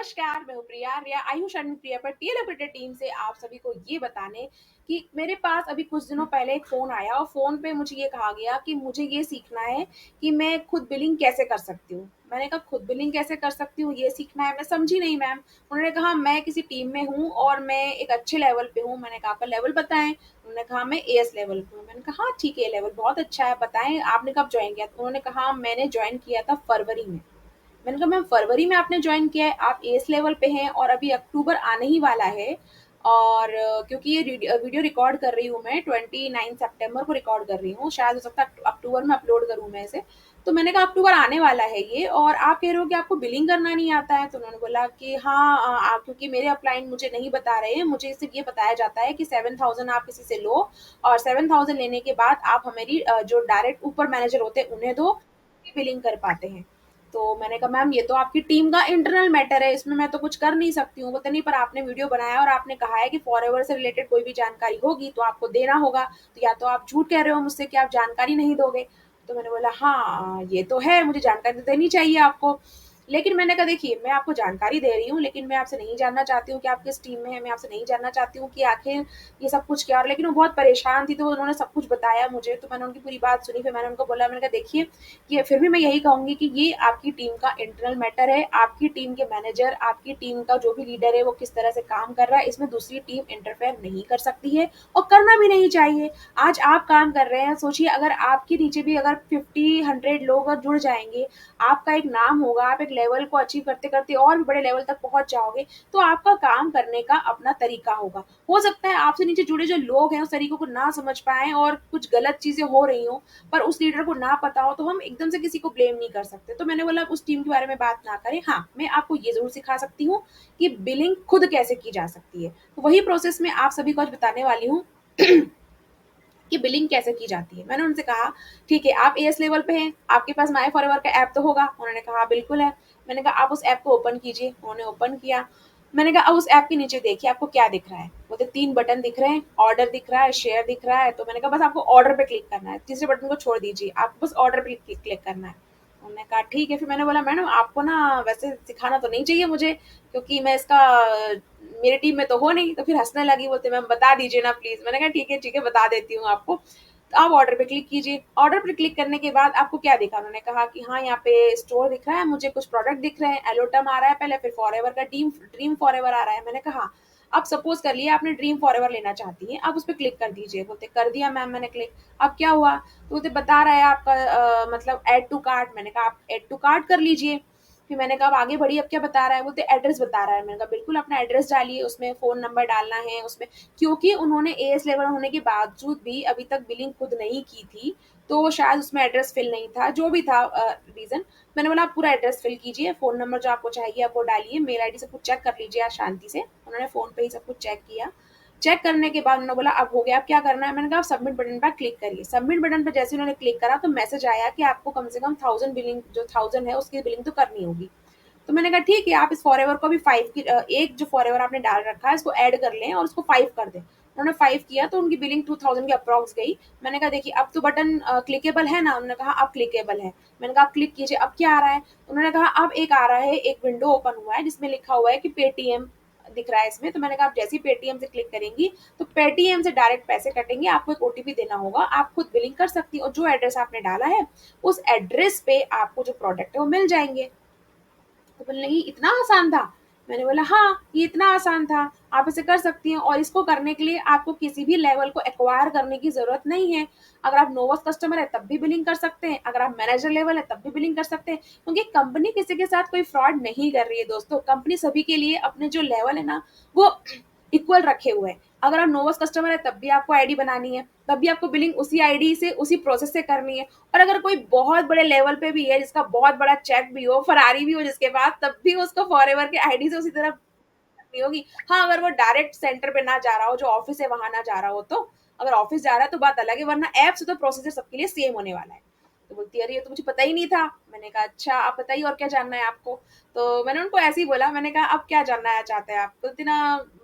नमस्कार, मैं हूँ प्रिया आयुष एंड प्रिया पर टीएल अपडेटेड टीम से आप सभी को ये बताने कि मेरे पास अभी कुछ दिनों पहले एक फ़ोन आया और फ़ोन पे मुझे ये कहा गया कि मुझे ये सीखना है कि मैं खुद बिलिंग कैसे कर सकती हूँ। मैंने कहा खुद बिलिंग कैसे कर सकती हूँ, ये सीखना है? मैं समझी नहीं मैम। उन्होंने कहा मैं किसी टीम में हूँ और मैं एक अच्छे लेवल पे हूँ। मैंने कहा आपका लेवल बताएँ? उन्होंने कहा मैं एएस लेवल पे हूँ। मैंने कहा हाँ ठीक है, ये लेवल बहुत अच्छा है, बताएँ आपने कब जॉइन किया? तो उन्होंने कहा मैंने जॉइन किया था फरवरी में। मैंने कहा मैम फरवरी में आपने ज्वाइन किया है, आप एस लेवल पे हैं और अभी अक्टूबर आने ही वाला है और क्योंकि ये वीडियो रिकॉर्ड कर रही हूँ मैं 29 सितंबर को रिकॉर्ड कर रही हूँ, शायद हो सकता है अक्टूबर में अपलोड करूँ मैं इसे। तो मैंने कहा अक्टूबर आने वाला है ये और आप कह रहे हो कि आपको बिलिंग करना नहीं आता है। तो उन्होंने बोला कि हाँ आप क्योंकि मेरे अपलाइन मुझे नहीं बता रहे हैं, मुझे सिर्फ ये बताया जाता है कि 7,000 आप किसी से लो और 7,000 लेने के बाद आप हमारी जो डायरेक्ट ऊपर मैनेजर होते हैं उन्हें दो, बिलिंग कर पाते हैं। तो मैंने कहा मैम ये तो आपकी टीम का इंटरनल मैटर है, इसमें मैं तो कुछ कर नहीं सकती हूँ। बोलते नहीं पर आपने वीडियो बनाया और आपने कहा है कि फॉरएवर से रिलेटेड कोई भी जानकारी होगी तो आपको देना होगा, तो या तो आप झूठ कह रहे हो मुझसे कि आप जानकारी नहीं दोगे। तो मैंने बोला हाँ ये तो है, मुझे जानकारी तो देनी चाहिए आपको। लेकिन मैंने कहा देखिए मैं आपको जानकारी दे रही हूँ लेकिन मैं आपसे नहीं जानना चाहती हूँ कि आप किस टीम में है, मैं आपसे नहीं जानना चाहती हूँ कि आखिर ये सब कुछ क्या। और लेकिन वो बहुत परेशान थी तो उन्होंने सब कुछ बताया मुझे, तो मैंने उनकी पूरी बात सुनी। फिर मैंने उनको बोला, मैंने कहा देखिए ये फिर भी मैं यही कहूँगी कि ये आपकी टीम का इंटरनल मैटर है, आपकी टीम के मैनेजर, आपकी टीम का जो भी लीडर है वो किस तरह से काम कर रहा है, इसमें दूसरी टीम इंटरफेयर नहीं कर सकती है और करना भी नहीं चाहिए। आज आप काम कर रहे हैं, सोचिए अगर आपके नीचे भी अगर 50-100 लोग अगर जुड़ जाएंगे, आपका एक नाम होगा, आप एक लेवल को अचीव करते करते और भी बड़े लेवल तक पहुंच जाओगे, तो आपका काम करने का अपना तरीका होगा। हो सकता है आपसे नीचे जुड़े जो लोग हैं उस तरीकों को ना समझ पाए और कुछ गलत चीजें हो रही हो, पर उस लीडर को ना पता हो तो हम एकदम से किसी को ब्लेम नहीं कर सकते। तो मैंने बोला उस टीम के बारे में बात ना करें, हाँ मैं आपको ये जरूर सिखा सकती हूँ कि बिलिंग खुद कैसे की जा सकती है। तो वही प्रोसेस में आप सभी को आज बताने वाली हूँ कि बिलिंग कैसे की जाती है। मैंने उनसे कहा ठीक है आप एएस लेवल पे हैं, आपके पास माई फॉरएवर का ऐप तो होगा? उन्होंने कहा हाँ बिल्कुल है। मैंने कहा आप उस ऐप को ओपन कीजिए। उन्होंने ओपन किया। मैंने कहा अब उस ऐप के नीचे देखिए आपको क्या दिख रहा है। बोलते 3 बटन दिख रहे हैं, ऑर्डर दिख रहा है, शेयर दिख रहा है। तो मैंने कहा बस आपको ऑर्डर पे क्लिक करना है, तीसरे बटन को छोड़ दीजिए, आपको बस ऑर्डर पे क्लिक करना है। उन्होंने कहा ठीक है। फिर मैंने बोला मैडम आपको ना वैसे सिखाना तो नहीं चाहिए मुझे, क्योंकि मैं इसका मेरी टीम में तो हो नहीं। तो फिर हंसने लगी, बोलते मैम बता दीजिए ना प्लीज। मैंने कहा ठीक है बता देती हूँ आपको। तो आप ऑर्डर पे क्लिक कीजिए। ऑर्डर पे क्लिक करने के बाद आपको क्या दिखा? उन्होंने कहा कि हाँ यहाँ पे स्टोर दिख रहा है, मुझे कुछ प्रोडक्ट दिख रहे हैं, एलोटम आ रहा है पहले, फिर फॉरएवर का ड्रीम ड्रीम फॉरएवर आ रहा है। मैंने कहा अब सपोज कर लिया आपने ड्रीम फॉरएवर लेना चाहती हैं, आप उस पर क्लिक कर दीजिए। बोलते कर दिया मैम मैंने क्लिक। अब क्या हुआ? तो बोलते बता रहा है आपका मतलब ऐड टू कार्ट। मैंने कहा आप ऐड टू कार्ट कर लीजिए। फिर मैंने कहा अब आगे बढ़िए, अब क्या बता रहा है? बोलते एड्रेस बता रहा है। मैंने कहा बिल्कुल अपना एड्रेस डालिए, उसमें फ़ोन नंबर डालना है उसमें। क्योंकि उन्होंने एएस लेवल होने के बावजूद भी अभी तक बिलिंग खुद नहीं की थी, तो शायद उसमें एड्रेस फिल नहीं था, जो भी था रीज़न। मैंने बोला आप पूरा एड्रेस फिल कीजिए, फ़ोन नंबर जो आपको चाहिए आप वो डालिए, मेल आईडी सब कुछ चेक कर लीजिए आज शांति से। उन्होंने फ़ोन पे ही सब कुछ चेक किया। चेक करने के बाद उन्होंने बोला अब हो गया, अब क्या करना है? मैंने कहा आप सबमिट बटन पर क्लिक करिए। सबमिट बटन पर जैसे उन्होंने क्लिक करा तो मैसेज आया कि आपको कम से कम 1000 बिलिंग, जो 1000 है उसकी बिलिंग तो करनी होगी। तो मैंने कहा ठीक है आप इस फॉरएवर को भी 5 की एक जो फॉरएवर आपने डाल रखा है इसको ऐड कर लें और उसको 5 कर दें। उन्होंने 5 किया तो उनकी बिलिंग 2000 की अप्रॉक्स गई। मैंने कहा देखिए अब तो बटन क्लिकेबल है ना? उन्होंने कहा अब क्लिकेबल है। मैंने कहा आप क्लिक कीजिए, अब क्या आ रहा है? उन्होंने कहा अब एक आ रहा है, एक विंडो ओपन हुआ है जिसमें लिखा हुआ है कि पेटीएम दिख रहा है इसमें। तो मैंने कहा आप जैसे ही पेटीएम से क्लिक करेंगी तो पेटीएम से डायरेक्ट पैसे कटेंगे, आपको एक ओटीपी देना होगा, आप खुद बिलिंग कर सकती हैं और जो एड्रेस आपने डाला है उस एड्रेस पे आपको जो प्रोडक्ट है वो मिल जाएंगे। तो बोलने लगी इतना आसान था? मैंने बोला हाँ ये इतना आसान था, आप इसे कर सकती हैं और इसको करने के लिए आपको किसी भी लेवल को एक्वायर करने की जरूरत नहीं है। अगर आप नोवस कस्टमर है तब भी बिलिंग कर सकते हैं, अगर आप मैनेजर लेवल है तब भी बिलिंग कर सकते हैं, क्योंकि कंपनी किसी के साथ कोई फ्रॉड नहीं कर रही है दोस्तों। कंपनी सभी के लिए अपने जो लेवल है ना वो इक्वल रखे हुए हैं। अगर आप नोवस कस्टमर है तब भी आपको आईडी बनानी है, तब भी आपको बिलिंग उसी आईडी से उसी प्रोसेस से करनी है। और अगर कोई बहुत बड़े लेवल पे भी है जिसका बहुत बड़ा चेक भी हो, फरारी भी हो जिसके पास, तब भी उसको फॉरएवर के आईडी से उसी तरह करनी होगी। हाँ अगर वो डायरेक्ट सेंटर पे ना जा रहा हो, जो ऑफिस है वहां ना जा रहा हो, तो अगर ऑफिस जा रहा है तो बात अलग है, वरना ऐप से तो प्रोसीजर सबके लिए सेम होने वाला है। तो बोलती है अरे ये तो मुझे पता ही नहीं था। मैंने कहा अच्छा आप बताइए और क्या जानना है आपको? तो मैंने उनको ऐसे ही बोला, मैंने कहा अब क्या जानना चाहते हैं आप? बोलती ना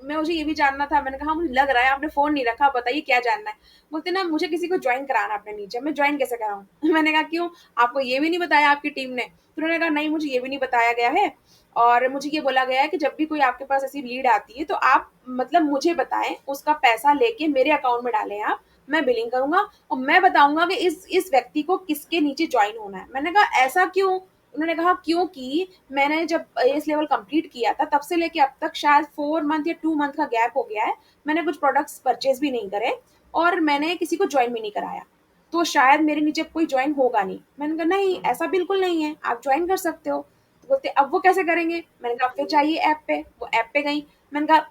मैं मुझे ये भी जानना था। मैंने कहा हाँ, मुझे लग रहा है आपने फोन नहीं रखा, बताइए क्या जानना है? बोलते ना मुझे किसी को ज्वाइन कराना अपने नीचे, मैं ज्वाइन कैसे कराऊं? मैंने कहा क्यों, आपको ये भी नहीं बताया आपकी टीम ने? तो उन्होंने कहा नहीं मुझे ये भी नहीं बताया गया है। और मुझे ये बोला गया है कि जब भी कोई आपके पास ऐसी लीड आती है तो आप मतलब मुझे बताएँ, उसका पैसा लेके मेरे अकाउंट में डालें आप, मैं बिलिंग करूँगा और मैं बताऊँगा कि इस व्यक्ति को किसके नीचे जॉइन होना है। मैंने कहा ऐसा क्यों? उन्होंने कहा क्योंकि मैंने जब एएस लेवल कंप्लीट किया था तब से लेके अब तक शायद 4 मंथ या 2 मंथ का गैप हो गया है। मैंने कुछ प्रोडक्ट्स परचेज़ भी नहीं करे और मैंने किसी को जॉइन भी नहीं कराया। तो शायद मेरे नीचे कोई जॉइन होगा नहीं। मैंने कहा नहीं, ऐसा बिल्कुल नहीं है, आप जॉइन कर सकते हो। तो बोलते अब वो कैसे करेंगे? मैंने कहा फिर जाइए ऐप पे। वो ऐप पे गई। मैंने कहा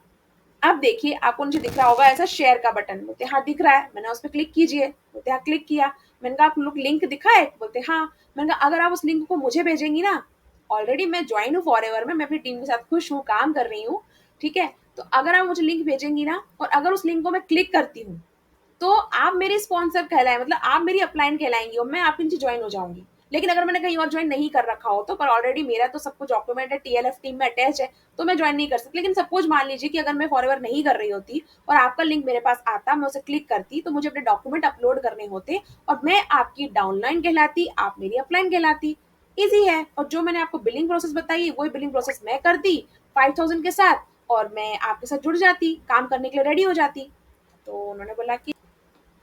अब देखिए आपको नीचे दिख रहा होगा ऐसा शेयर का बटन। बोलते हाँ दिख रहा है। मैंने उस पर क्लिक कीजिए। बोलते हाँ क्लिक किया। मैंने कहा आप लोग लिंक दिखा है? बोलते हाँ। मैंने कहा अगर आप उस लिंक को मुझे भेजेंगी ना, ऑलरेडी मैं ज्वाइन हूँ फॉरएवर में, मैं अपनी टीम के साथ खुश हूँ, काम कर रही हूँ, ठीक है। तो अगर आप मुझे लिंक भेजेंगी ना और अगर उस लिंक को मैं क्लिक करती हूँ तो आप मेरे स्पॉन्सर कहलाए, मतलब आप मेरी अपलाइन कहलाएंगी और मैं आपके नीचे ज्वाइन हो जाऊंगी। लेकिन अगर मैंने कहीं और ज्वाइन नहीं कर रखा हो तो, पर ऑलरेडी मेरा तो सब कुछ डॉक्यूमेंट है, टीएलएफ टीम में अटैच है, तो मैं ज्वाइन नहीं कर सकती। लेकिन सपोज मान लीजिए कि अगर मैं फॉरएवर नहीं कर रही होती और आपका लिंक मेरे पास आता, मैं उसे क्लिक करती, तो मुझे अपने डॉक्यूमेंट अपलोड करने होते और मैं आपकी डाउनलाइन कहलाती, आप मेरी अपलाइन कहलाती। इजी है। और जो मैंने आपको बिलिंग प्रोसेस बताई वही बिलिंग प्रोसेस मैं करती 5000 के साथ और मैं आपके साथ जुड़ जाती, काम करने के लिए रेडी हो जाती। तो उन्होंने बोला कि,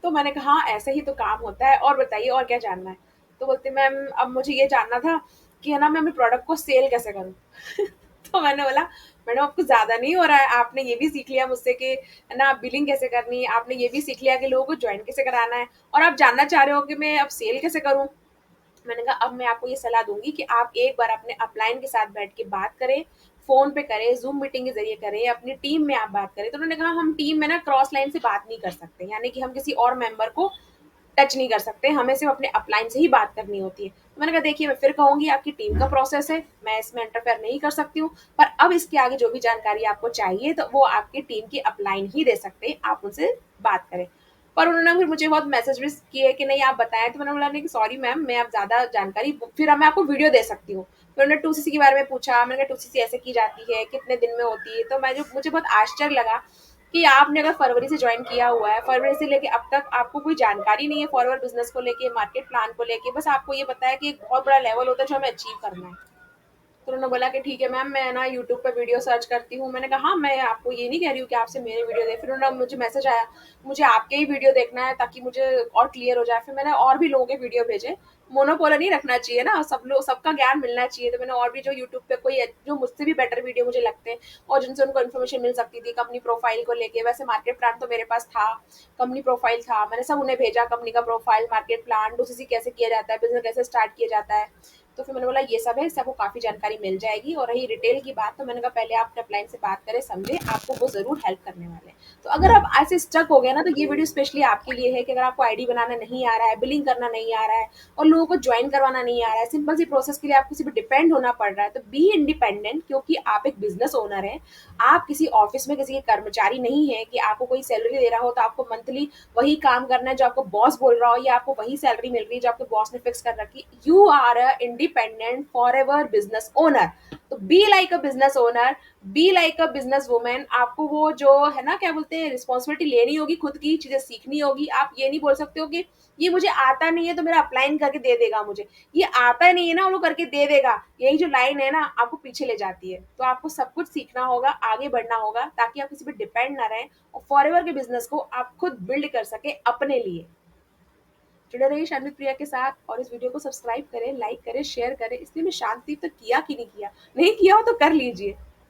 तो मैंने कहा हाँ ऐसे ही तो काम होता है, और बताइए और क्या जानना है? तो बोलते मैम अब मुझे ये जानना था कि है ना मैं अपने प्रोडक्ट को सेल कैसे करूँ। तो मैंने बोला मैडम आपको ज़्यादा नहीं हो रहा है, आपने ये भी सीख लिया मुझसे कि है ना बिलिंग कैसे करनी है, आपने ये भी सीख लिया कि लोगों को ज्वाइन कैसे कराना है, और आप जानना चाह रहे हो कि मैं अब सेल कैसे करूँ। मैंने कहा अब मैं आपको ये सलाह दूंगी कि आप एक बार अपने अपलाइन के साथ बैठ के बात करें, फोन पे करें, जूम मीटिंग के जरिए करें, अपनी टीम में आप बात करें। तो उन्होंने कहा हम टीम में ना क्रॉस लाइन से बात नहीं कर सकते, यानी कि हम किसी और मेंबर को टच नहीं कर सकते, हमें सिर्फ अपने अपलाइन से ही बात करनी होती है। तो मैंने कहा देखिए मैं फिर कहूंगी आपकी टीम का प्रोसेस है, मैं इसमें इंटरफेयर नहीं कर सकती हूँ, पर अब इसके आगे जो भी जानकारी आपको चाहिए तो वो आपकी टीम की अपलाइन ही दे सकते हैं, आप उनसे बात करें। पर उन्होंने फिर मुझे बहुत मैसेज भी किए कि नहीं आप बताएं। तो मैंने बोला नहीं कि सॉरी मैम, मैं आप ज्यादा जानकारी, फिर मैं आपको वीडियो दे सकती हूँ। फिर उन्होंने 2CC के बारे में पूछा। मैंने कहा 2CC ऐसे की जाती है, कितने दिन में होती है। तो मैं जो मुझे बहुत आश्चर्य लगा कि आपने अगर फरवरी से ज्वाइन किया हुआ है, फरवरी से लेके अब तक आपको कोई जानकारी नहीं है फॉरवर्ड बिजनेस को लेके, मार्केट प्लान को लेके, बस आपको ये पता है कि एक बहुत बड़ा लेवल होता है जो हमें अचीव करना है। तो उन्होंने बोला कि ठीक है मैम मैं ना यूट्यूब पर वीडियो सर्च करती हूँ। मैंने कहा हाँ मैं आपको ये नहीं कह रही हूँ कि आपसे मेरे वीडियो दे। फिर उन्होंने मुझे मैसेज आया मुझे आपके ही वीडियो देखना है ताकि मुझे और क्लियर हो जाए। फिर मैंने और भी लोगों के वीडियो भेजे। मोनोपोलो नहीं रखना चाहिए ना, सब लोग सबका ज्ञान मिलना चाहिए। तो मैंने और भी जो यूट्यूब पे कोई जो मुझसे भी बेटर वीडियो मुझे लगते हैं और जिनसे उनको इन्फॉर्मेशन मिल सकती थी कंपनी प्रोफाइल को लेके, वैसे मार्केट प्लान तो मेरे पास था, कंपनी प्रोफाइल था, मैंने सब उन्हें भेजा, कंपनी का प्रोफाइल, मार्केट प्लान, 2CC कैसे किया जाता है, बिजनेस कैसे स्टार्ट किया जाता है। तो फिर मैंने बोला ये सब है, इससे आपको काफ़ी जानकारी मिल जाएगी। और रही रिटेल की बात, तो मैंने कहा पहले आप अपने अपलाइन से बात करें, समझें, आपको वो ज़रूर हेल्प करने वाले हैं। तो अगर आप ऐसे स्टक हो गए ना, तो ये वीडियो स्पेशली आपके लिए है कि अगर आपको आईडी बनाना नहीं आ रहा है, बिलिंग करना नहीं आ रहा है और लोगों को ज्वाइन करवाना नहीं आ रहा है, सिंपल सी प्रोसेस के लिए आपको किसी पर डिपेंड होना पड़ रहा है, तो बी इंडिपेंडेंट, क्योंकि आप एक बिजनेस ओनर हैं। आप किसी ऑफिस में किसी के कर्मचारी नहीं है कि आपको कोई सैलरी दे रहा हो तो आपको मंथली वही काम करना है जो आपको बॉस बोल रहा हो, या आपको वही सैलरी मिल रही है जो आपके बॉस ने फिक्स कर रखी। You are a independent for ever business owner. तो be like a business owner, be like a business women. आपको वो जो है ना क्या बोलते हैं रिस्पॉन्सिबिलिटी लेनी होगी, खुद की चीजें सीखनी होगी। आप ये नहीं बोल सकते हो कि ये मुझे आता नहीं है तो मेरा अप्लाइन करके दे देगा, मुझे ये आता नहीं है ना वो करके दे देगा, यही जो लाइन है ना आपको पीछे ले जाती है। तो आपको सब कुछ सीखना होगा, आगे बढ़ना होगा, ताकि आप किसी पे डिपेंड ना रहें और फॉरएवर के बिजनेस को आप खुद बिल्ड कर सके अपने लिए। जुड़े रहिए शानवी प्रिया के साथ और इस वीडियो को सब्सक्राइब करें, लाइक करें, शेयर करें। इसलिए मैं शांति तक किया कि नहीं किया, नहीं किया हो तो कर लीजिए।